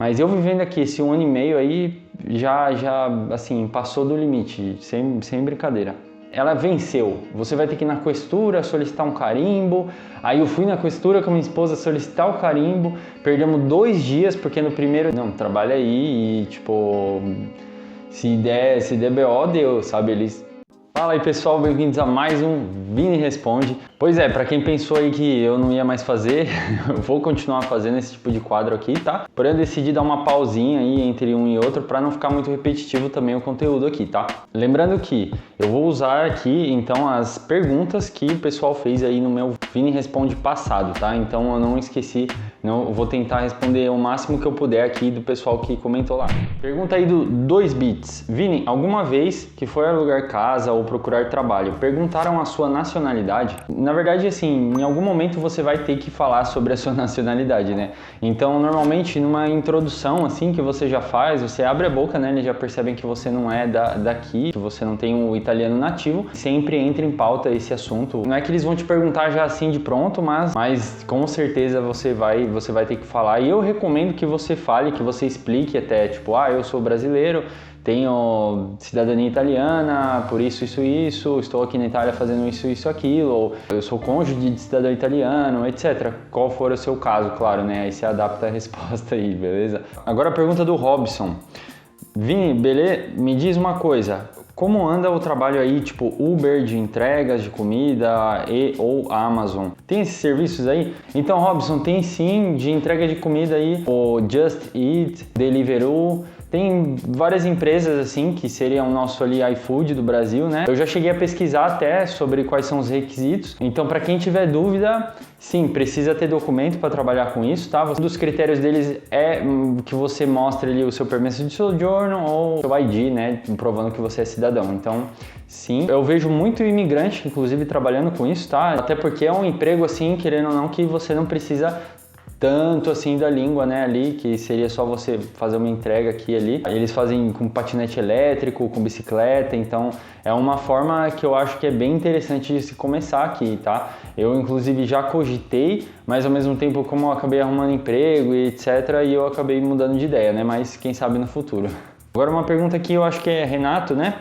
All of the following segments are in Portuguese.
Mas eu vivendo aqui esse 1 ano e meio aí, já assim, passou do limite, sem brincadeira. Ela venceu. Você vai ter que ir na questura solicitar um carimbo. Aí eu fui na questura com a minha esposa solicitar o carimbo. Perdemos 2 dias, porque no primeiro, não, trabalha aí e tipo, se der BO, deu, sabe? Fala aí pessoal, bem-vindos a mais um Vini Responde. Pois é, pra quem pensou aí que eu não ia mais fazer, eu vou continuar fazendo esse tipo de quadro aqui, tá? Porém eu decidi dar uma pausinha aí entre um e outro pra não ficar muito repetitivo também o conteúdo aqui, tá? Lembrando que eu vou usar aqui então as perguntas que o pessoal fez aí no meu Vini Responde passado, tá? Então eu não esqueci, eu vou tentar responder o máximo que eu puder aqui do pessoal que comentou lá. Pergunta aí do 2bits. Vini, alguma vez que foi alugar casa ou procurar trabalho, perguntaram a sua nacionalidade? Na verdade, assim, em algum momento você vai ter que falar sobre a sua nacionalidade, né? Então, normalmente, numa introdução, assim, que você já faz, você abre a boca, né? Eles já percebem que você não é daqui, que você não tem o italiano nativo. Sempre entra em pauta esse assunto. Não é que eles vão te perguntar já assim de pronto, mas com certeza você vai ter que falar. E eu recomendo que você fale, que você explique até, tipo, eu sou brasileiro, tenho cidadania italiana, por isso, estou aqui na Itália fazendo isso, aquilo, ou eu sou cônjuge de cidadão italiano, etc. Qual for o seu caso, claro, né? Aí você adapta a resposta aí, beleza? Agora a pergunta do Robson. Vini, beleza? Me diz uma coisa, como anda o trabalho aí, tipo Uber de entregas de comida ou Amazon? Tem esses serviços aí? Então, Robson, tem sim de entrega de comida aí, o Just Eat, Deliveroo. Tem várias empresas assim que seriam o nosso ali iFood do Brasil, né? Eu já cheguei a pesquisar até sobre quais são os requisitos. Então, para quem tiver dúvida, sim, precisa ter documento para trabalhar com isso, tá? Um dos critérios deles é que você mostre ali o seu permesso de sojourno ou seu ID, né? Provando que você é cidadão. Então, sim, eu vejo muito imigrante, inclusive, trabalhando com isso, tá? Até porque é um emprego assim, querendo ou não, que você não precisa tanto assim da língua, né, ali, que seria só você fazer uma entrega aqui e ali. Eles fazem com patinete elétrico, com bicicleta, então é uma forma que eu acho que é bem interessante de se começar aqui, tá? Eu inclusive já cogitei, mas ao mesmo tempo como eu acabei arrumando emprego e etc, e eu acabei mudando de ideia, né, mas quem sabe no futuro. Agora uma pergunta que eu acho que é Renato, né?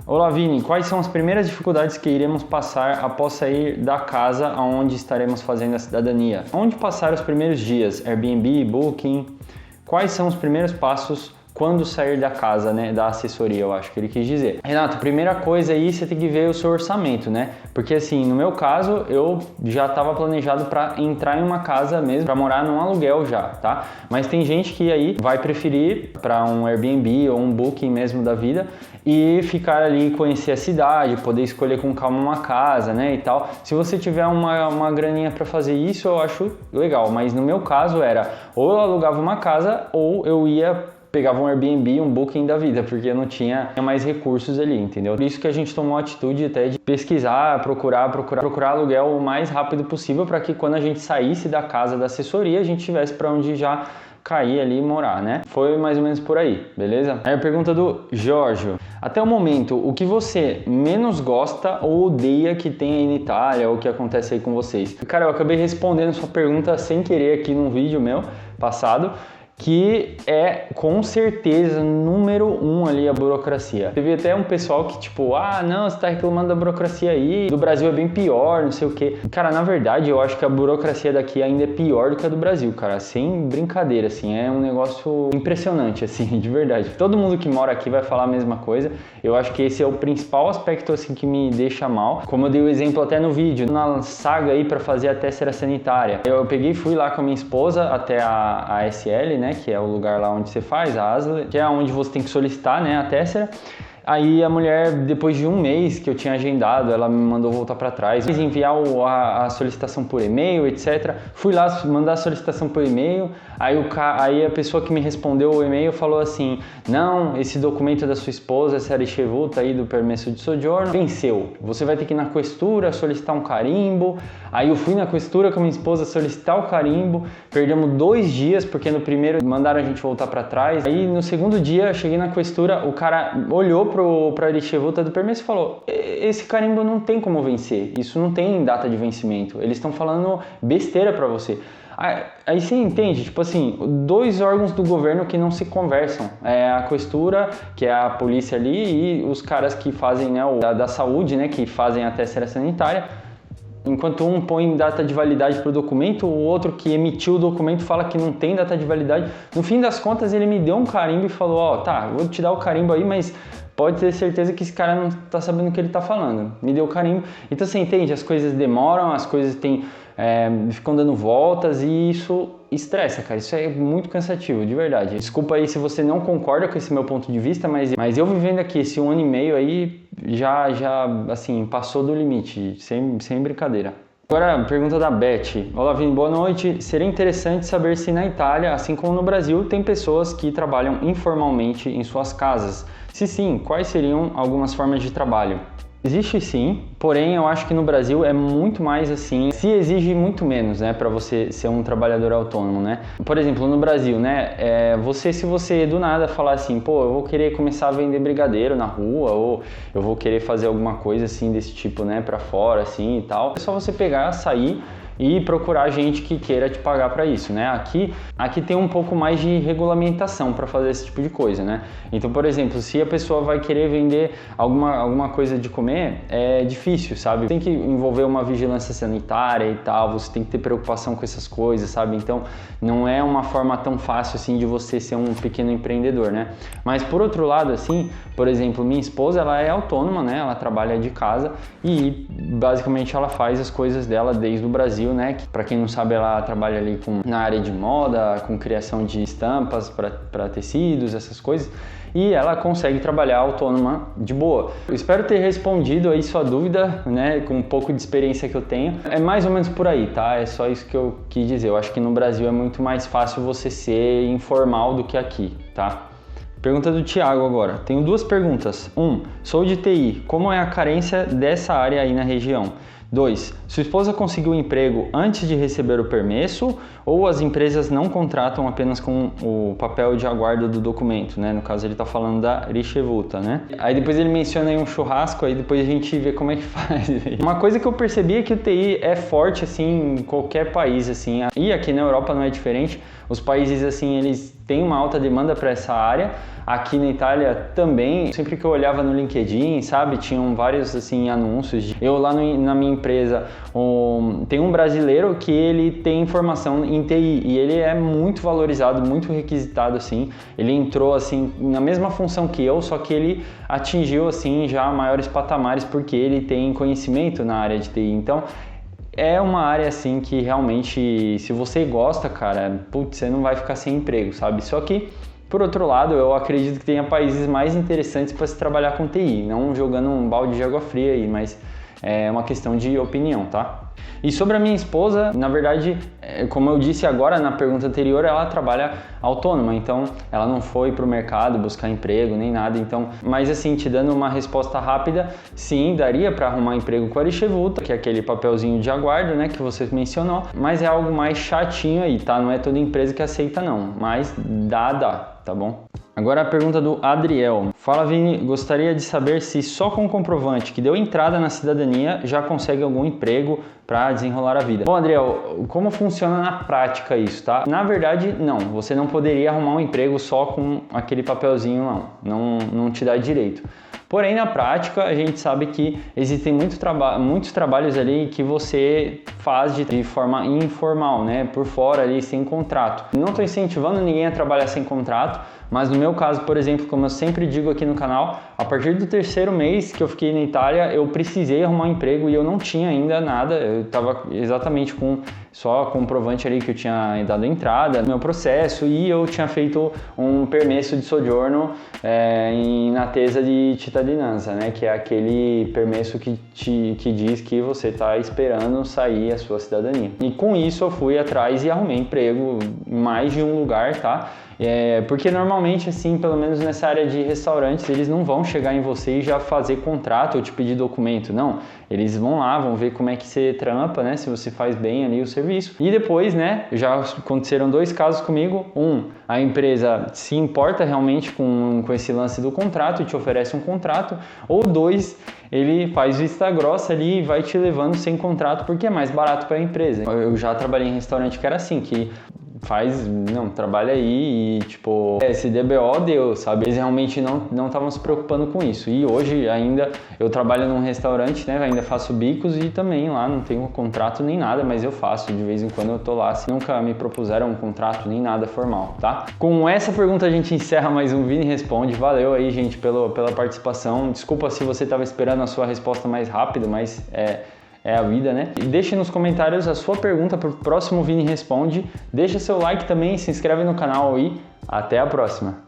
Olá Vini, quais são as primeiras dificuldades que iremos passar após sair da casa onde estaremos fazendo a cidadania? Onde passar os primeiros dias? Airbnb, Booking? Quais são os primeiros passos quando sair da casa, né, da assessoria, eu acho que ele quis dizer. Renato, primeira coisa aí, você tem que ver o seu orçamento, né? Porque assim, no meu caso, eu já estava planejado para entrar em uma casa mesmo, para morar num aluguel já, tá? Mas tem gente que aí vai preferir para um Airbnb ou um Booking mesmo da vida e ficar ali, conhecer a cidade, poder escolher com calma uma casa, né, e tal. Se você tiver uma graninha para fazer isso, eu acho legal, mas no meu caso era ou eu alugava uma casa ou eu pegava um Airbnb, um Booking da vida, porque eu não tinha mais recursos ali, entendeu? Por isso que a gente tomou a atitude até de pesquisar, procurar aluguel o mais rápido possível, para que quando a gente saísse da casa da assessoria, a gente tivesse para onde já cair ali e morar, né? Foi mais ou menos por aí, beleza? Aí a pergunta do Jorge. Até o momento, o que você menos gosta ou odeia que tem aí na Itália, ou que acontece aí com vocês? Cara, eu acabei respondendo sua pergunta sem querer aqui num vídeo meu passado, que é com certeza número 1 ali a burocracia. Teve até um pessoal que tipo, não, você tá reclamando da burocracia aí, do Brasil é bem pior, não sei o que. Cara, na verdade eu acho que a burocracia daqui ainda é pior do que a do Brasil, cara, sem brincadeira, assim, é um negócio impressionante, assim, de verdade. Todo mundo que mora aqui vai falar a mesma coisa. Eu acho que esse é o principal aspecto, assim, que me deixa mal. Como eu dei o exemplo até no vídeo, na saga aí pra fazer a tessera sanitária. Eu peguei e fui lá com a minha esposa até a ASL, né, que é o lugar lá onde você faz a ASL, que é onde você tem que solicitar, né, a tessera. Aí a mulher, depois de um mês que eu tinha agendado, ela me mandou voltar para trás, fiz enviar a solicitação por e-mail, etc. Fui lá mandar a solicitação por e-mail, aí a pessoa que me respondeu o e-mail falou assim, não, esse documento da sua esposa, essa ricevuta aí do permesso de soggiorno, venceu. Você vai ter que ir na questura solicitar um carimbo. Aí eu fui na questura com a minha esposa solicitar o carimbo, perdemos 2 dias, porque no primeiro mandaram a gente voltar para trás. Aí no segundo dia, eu cheguei na questura, o cara olhou para a ricevuta do permesso e falou, esse carimbo não tem como vencer, isso não tem data de vencimento, eles estão falando besteira para você. Aí você entende, tipo assim, dois órgãos do governo que não se conversam. É a Questura, que é a polícia ali, e os caras que fazem, né, da saúde, né, que fazem a tessera sanitária. Enquanto um põe data de validade para o documento, o outro que emitiu o documento fala que não tem data de validade. No fim das contas, ele me deu um carimbo e falou, ó, tá, vou te dar o carimbo aí, mas pode ter certeza que esse cara não tá sabendo o que ele tá falando. Me deu o carimbo. Então você entende, as coisas demoram, as coisas ficam dando voltas e isso estressa, cara. Isso é muito cansativo, de verdade. Desculpa aí se você não concorda com esse meu ponto de vista, mas eu vivendo aqui esse 1 ano e meio aí já assim, passou do limite, sem brincadeira. Agora, pergunta da Beth. Olá, Vini, boa noite. Seria interessante saber se na Itália, assim como no Brasil, tem pessoas que trabalham informalmente em suas casas. Se sim, quais seriam algumas formas de trabalho? Existe sim, porém eu acho que no Brasil é muito mais assim, se exige muito menos, né, para você ser um trabalhador autônomo, né? Por exemplo, no Brasil, né, se você do nada falar assim, pô, eu vou querer começar a vender brigadeiro na rua, ou eu vou querer fazer alguma coisa assim desse tipo, né, para fora assim e tal, é só você pegar, sair e procurar gente que queira te pagar para isso, né? Aqui tem um pouco mais de regulamentação para fazer esse tipo de coisa, né? Então, por exemplo, se a pessoa vai querer vender alguma coisa de comer, é difícil, sabe? Tem que envolver uma vigilância sanitária e tal, você tem que ter preocupação com essas coisas, sabe? Então, não é uma forma tão fácil assim de você ser um pequeno empreendedor, né? Mas por outro lado, assim, por exemplo, minha esposa, ela é autônoma, né? Ela trabalha de casa e basicamente ela faz as coisas dela desde o Brasil, né? Que, para quem não sabe, ela trabalha ali na área de moda, com criação de estampas para tecidos, essas coisas, e ela consegue trabalhar autônoma de boa. Eu espero ter respondido aí sua dúvida, né? Com um pouco de experiência que eu tenho. É mais ou menos por aí, tá? É só isso que eu quis dizer. Eu acho que no Brasil é muito mais fácil você ser informal do que aqui, tá? Pergunta do Thiago agora. Tenho duas perguntas. 1. Sou de TI. Como é a carência dessa área aí na região? 2. Sua esposa conseguiu um emprego antes de receber o permesso ou as empresas não contratam apenas com o papel de aguardo do documento, né? No caso ele está falando da ricevuta, né? Aí depois ele menciona aí um churrasco, aí depois a gente vê como é que faz. Uma coisa que eu percebi é que o TI é forte assim em qualquer país assim, e aqui na Europa não é diferente. Os países assim, eles têm uma alta demanda para essa área. Aqui na Itália também, sempre que eu olhava no LinkedIn, sabe, tinham vários assim anúncios. Eu lá na minha empresa, tem um brasileiro que ele tem formação em TI e ele é muito valorizado, muito requisitado assim. Ele entrou assim na mesma função que eu, só que ele atingiu assim já maiores patamares porque ele tem conhecimento na área de TI. Então, é uma área assim que realmente, se você gosta, cara, putz, você não vai ficar sem emprego, sabe? Só que, por outro lado, eu acredito que tenha países mais interessantes para se trabalhar com TI, não jogando um balde de água fria aí, mas é uma questão de opinião, tá? E sobre a minha esposa, na verdade, como eu disse agora na pergunta anterior, ela trabalha autônoma, então ela não foi para o mercado buscar emprego nem nada, então, mas assim, te dando uma resposta rápida, sim, daria para arrumar emprego com a ricevuta, que é aquele papelzinho de aguardo, né, que você mencionou, mas é algo mais chatinho aí, tá? Não é toda empresa que aceita não, mas dá, tá bom? Agora a pergunta do Adriel. Fala, Vini, gostaria de saber se só com o comprovante que deu entrada na cidadania já consegue algum emprego para desenrolar a vida. Bom, Adriel, como funciona na prática isso, tá? Na verdade, não. Você não poderia arrumar um emprego só com aquele papelzinho, não te dá direito. Porém, na prática, a gente sabe que existem muitos trabalhos ali que você faz de forma informal, né? Por fora ali, sem contrato. Não estou incentivando ninguém a trabalhar sem contrato, mas no meu caso, por exemplo, como eu sempre digo aqui no canal, a partir do 3º mês que eu fiquei na Itália, eu precisei arrumar um emprego e eu não tinha ainda nada. Eu estava exatamente com só comprovante ali que eu tinha dado entrada no meu processo e eu tinha feito um permesso de soggiorno in attesa di cittadinanza, né? Que é aquele permesso que diz que você está esperando sair a sua cidadania. E com isso eu fui atrás e arrumei emprego em mais de um lugar, tá? Porque normalmente, assim, pelo menos nessa área de restaurantes, eles não vão chegar em você e já fazer contrato ou te pedir documento, não. Eles vão lá, vão ver como é que você trampa, né? Se você faz bem ali o serviço. serviço. E depois, né, já aconteceram 2 casos comigo. A empresa se importa realmente com esse lance do contrato e te oferece um contrato. Ou 2, ele faz vista grossa ali e vai te levando sem contrato porque é mais barato para a empresa. Eu já trabalhei em restaurante que era assim, que trabalha aí e tipo, esse DBO deu, sabe? Eles realmente não estavam se preocupando com isso. E hoje ainda eu trabalho num restaurante, né? Ainda faço bicos e também lá não tenho contrato nem nada, mas eu faço de vez em quando eu tô lá. Assim, nunca me propuseram um contrato nem nada formal, tá? Com essa pergunta a gente encerra mais um Vini Responde. Valeu aí, gente, pela participação. Desculpa se você estava esperando a sua resposta mais rápida, mas é a vida, né? E deixe nos comentários a sua pergunta para o próximo Vini Responde. Deixa seu like também, se inscreve no canal aí. Até a próxima!